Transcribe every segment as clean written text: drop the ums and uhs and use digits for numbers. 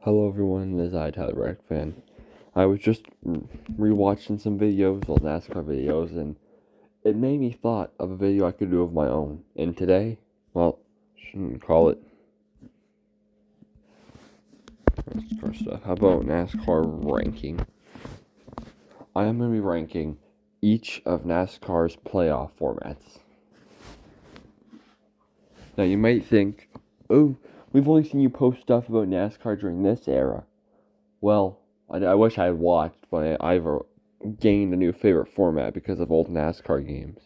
Hello everyone, this is Tyler Rec fan. I was just rewatching some videos, old NASCAR videos, and it made me thought of a video I could do of my own. And today, well, shouldn't call it NASCAR stuff. How about NASCAR ranking? I am going to be ranking each of NASCAR's playoff formats. Now you might think, oh, we've only seen you post stuff about NASCAR during this era. Well, I wish I had watched, but I've gained a new favorite format because of old NASCAR games.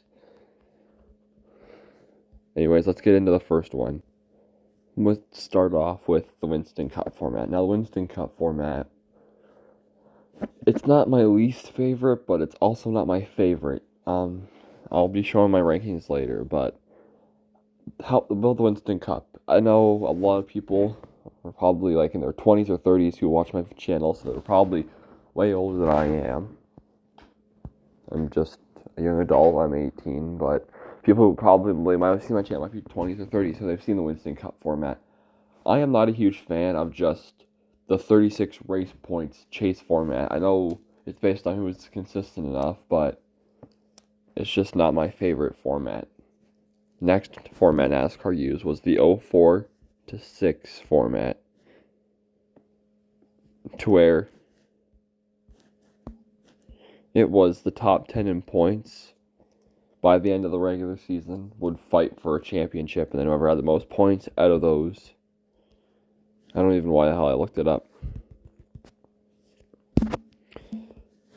Anyways, let's get into the first one. Let's start off with the Winston Cup format. Now, the Winston Cup format, it's not my least favorite, but it's also not my favorite. I'll be showing my rankings later, but how about the Winston Cup? I know a lot of people are probably like in their 20s or 30s who watch my channel, so they're probably way older than I am. I'm just a young adult. I'm 18, but people who probably might have seen my channel might be 20s or 30s, so they've seen the Winston Cup format. I am not a huge fan of just the 36 race points chase format. I know it's based on who is consistent enough, but it's just not my favorite format. Next format NASCAR used was the 04 to 6 format, to where it was the top 10 in points by the end of the regular season would fight for a championship, and then whoever had the most points out of those. I don't even know why the hell I looked it up.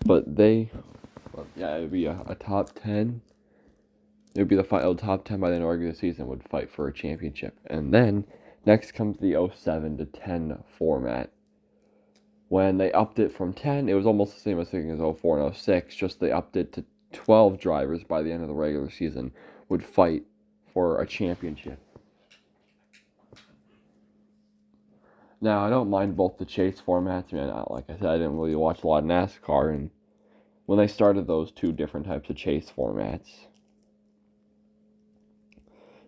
But it would be a top 10. It would be the top 10 by the end of the regular season would fight for a championship. And then next comes the 07 to 10 format. When they upped it from 10, it was almost the same as thinking as 04 and 06, just they upped it to 12 drivers by the end of the regular season would fight for a championship. Now, I don't mind both the chase formats. I mean, like I said, I didn't really watch a lot of NASCAR, and when they started those two different types of chase formats,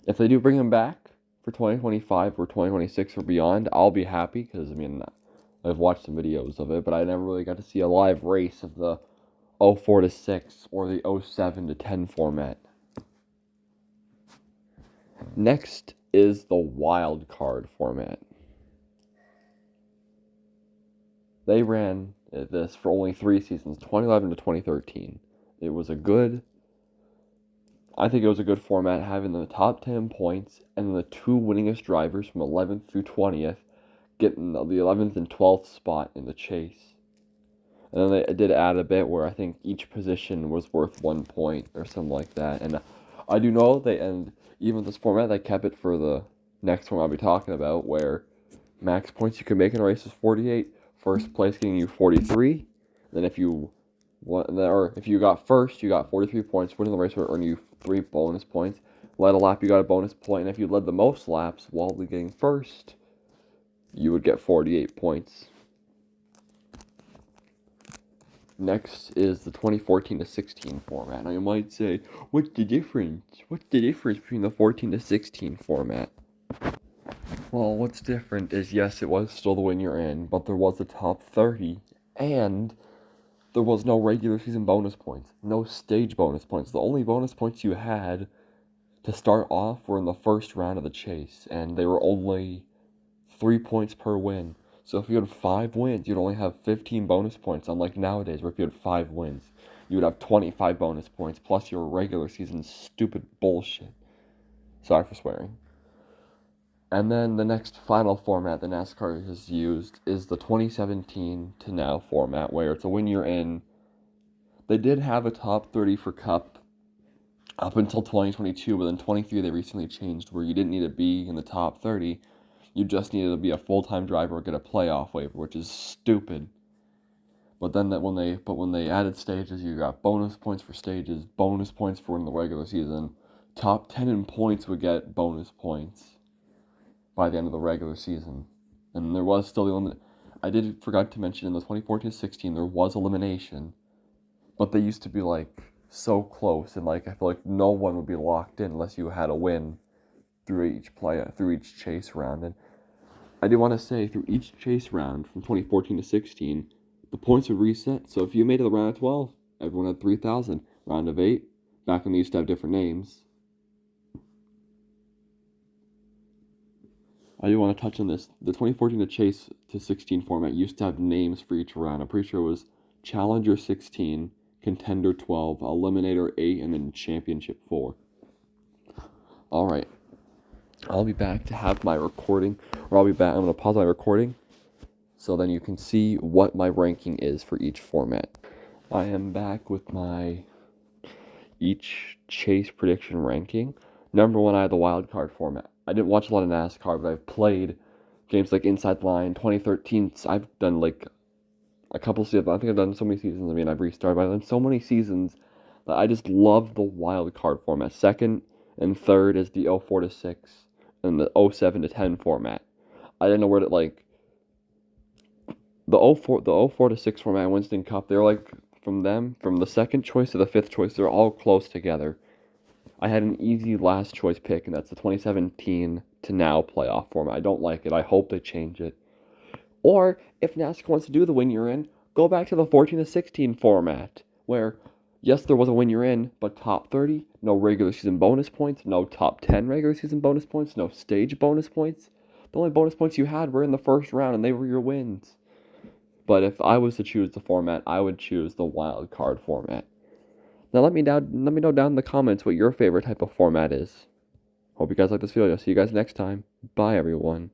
if they do bring them back for 2025 or 2026 or beyond, I'll be happy, because, I mean, I've watched some videos of it, but I never really got to see a live race of the 04 to 6 or the 07 to 10 format. Next is the wild card format. They ran this for only 3 seasons, 2011 to 2013. I think it was a good format, having the top 10 points and the two winningest drivers from 11th through 20th getting the 11th and 12th spot in the chase. And then they did add a bit where I think each position was worth 1 point or something like that. And I do know even this format, they kept it for the next one I'll be talking about, where max points you can make in a race is 48. First place getting you 43. Then if you got first, you got 43 points. Winning the race would earn you 3 bonus points. Led a lap, you got a bonus point. And if you led the most laps while getting first, you would get 48 points. Next is the 2014 to 16 format. Now you might say, what's the difference? What's the difference between the 14 to 16 format? Well, what's different is, yes, it was still the win you're in, but there was a top 30, and there was no regular season bonus points, no stage bonus points. The only bonus points you had to start off were in the first round of the chase, and they were only 3 points per win. So if you had 5 wins, you'd only have 15 bonus points, unlike nowadays, where if you had 5 wins, you would have 25 bonus points, plus your regular season stupid bullshit. Sorry for swearing. And then the next final format that NASCAR has used is the 2017 to now format, where it's a win you're in. They did have a top 30 for Cup up until 2022, but then 23 they recently changed, where you didn't need to be in the top 30. You just needed to be a full-time driver or get a playoff waiver, which is stupid. But then when they added stages, you got bonus points for stages, bonus points for in the regular season. Top 10 in points would get bonus points by the end of the regular season. And there was still the limit. I forgot to mention in the 2014-16 there was elimination, but they used to be so close, and I feel like no one would be locked in unless you had a win through each chase round. And I do want to say through each chase round from 2014 to 16, the points would reset. So if you made it to the round of 12, everyone had 3,000. Round of 8, back when they used to have different names. I do want to touch on this. The 2014 to chase to 16 format used to have names for each round. I'm pretty sure it was Challenger 16, Contender 12, Eliminator 8, and then Championship 4. Alright. I'll be back to have my recording, or I'll be back. I'm going to pause my recording so then you can see what my ranking is for each format. I am back with my each chase prediction ranking. Number 1, I had the wild card format. I didn't watch a lot of NASCAR, but I've played games like Inside Line, 2013. I've done like a couple seasons. I think I've done so many seasons. I mean, I've restarted, but I've done so many seasons that I just love the wild card format. Second and third is the 04 to 6 and the 07 to 10 format. I didn't know where to like the 04 to 6 format, Winston Cup. They're like from the second choice to the fifth choice. They're all close together. I had an easy last choice pick, and that's the 2017 to now playoff format. I don't like it. I hope they change it. Or, if NASCAR wants to do the win you're in, go back to the 14 to 16 format, where, yes, there was a win you're in, but top 30, no regular season bonus points, no top 10 regular season bonus points, no stage bonus points. The only bonus points you had were in the first round, and they were your wins. But if I was to choose the format, I would choose the wild card format. Now let me know down in the comments what your favorite type of format is. Hope you guys like this video. See you guys next time. Bye everyone.